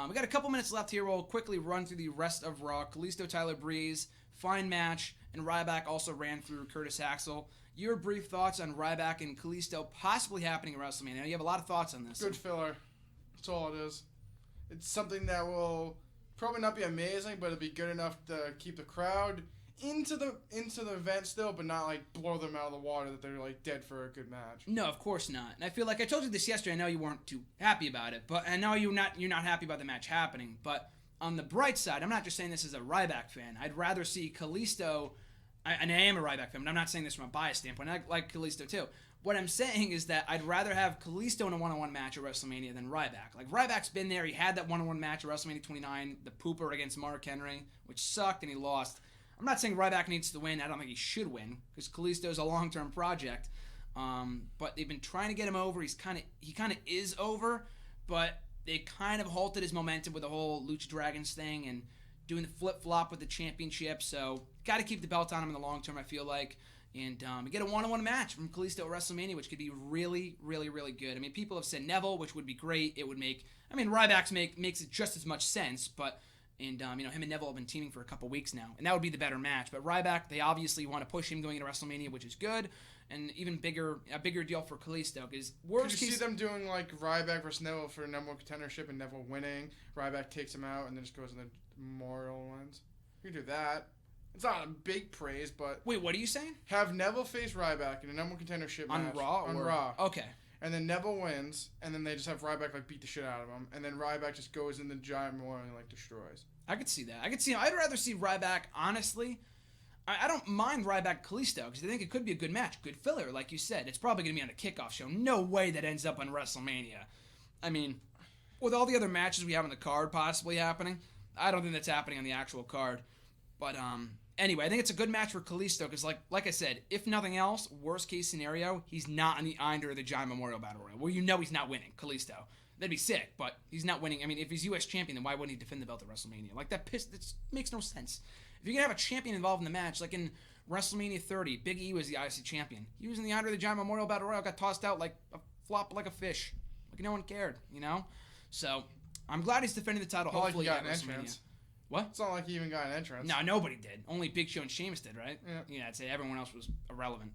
We got a couple minutes left here. We'll quickly run through the rest of Raw. Kalisto, Tyler Breeze, fine match, and Ryback also ran through Curtis Axel. Your brief thoughts on Ryback and Kalisto possibly happening at WrestleMania. You have a lot of thoughts on this. Good filler. That's all it is. It's something that will probably not be amazing, but it'll be good enough to keep the crowd into the event still, but not like blow them out of the water that they're like dead for a good match. No, of course not. And I feel like I told you this yesterday. I know you weren't too happy about it, but I know you're not happy about the match happening. But on the bright side, I'm not just saying this as a Ryback fan. I'd rather see Kalisto, and I am a Ryback fan, but I'm not saying this from a bias standpoint. I like Kalisto too. What I'm saying is that I'd rather have Kalisto in a one-on-one match at WrestleMania than Ryback. Like, Ryback's been there. He had that one-on-one match at WrestleMania 29, the pooper against Mark Henry, which sucked, and he lost. I'm not saying Ryback needs to win. I don't think he should win, because Kalisto's a long-term project. But they've been trying to get him over. He kind of is over, but they kind of halted his momentum with the whole Lucha Dragons thing and doing the flip-flop with the championship. So, got to keep the belt on him in the long term, I feel like. And we get a one-on-one match from Kalisto at WrestleMania, which could be really, really, really good. I mean, people have said Neville, which would be great. It would make, I mean, Ryback's makes it just as much sense, but, and, him and Neville have been teaming for a couple weeks now, and that would be the better match. But Ryback, they obviously want to push him going into WrestleMania, which is good, and even a bigger deal for Kalisto, because worst case... Could you see them doing, like, Ryback versus Neville for number one contendership and Neville winning, Ryback takes him out, and then just goes in the Memorial ones? You could do that. It's not a big praise, but... Wait, what are you saying? Have Neville face Ryback in a number one contendership match. On Raw? Okay. And then Neville wins, and then they just have Ryback, like, beat the shit out of him, and then Ryback just goes in the giant memorial and, like, destroys. I could see that. I'd rather see Ryback, honestly. I don't mind Ryback Kalisto, because I think it could be a good match. Good filler, like you said. It's probably going to be on a kickoff show. No way that ends up on WrestleMania. I mean, with all the other matches we have on the card possibly happening, I don't think that's happening on the actual card. But, anyway, I think it's a good match for Kalisto, because like I said, if nothing else, worst case scenario, he's not on the under the Giant Memorial Battle Royal, where you know he's not winning, Kalisto. That'd be sick, but he's not winning. I mean, if he's U.S. champion, then why wouldn't he defend the belt at WrestleMania? Like, that makes no sense. If you're going to have a champion involved in the match, like in WrestleMania 30, Big E was the IC champion. He was in the under of the Giant Memorial Battle Royal, got tossed out like a flop like a fish. Like, no one cared, you know? So, I'm glad he's defending the title, hopefully at WrestleMania. Entrance. What? It's not like he even got an entrance. No, nobody did. Only Big Show and Sheamus did, right? Yeah. Yeah, I'd say everyone else was irrelevant.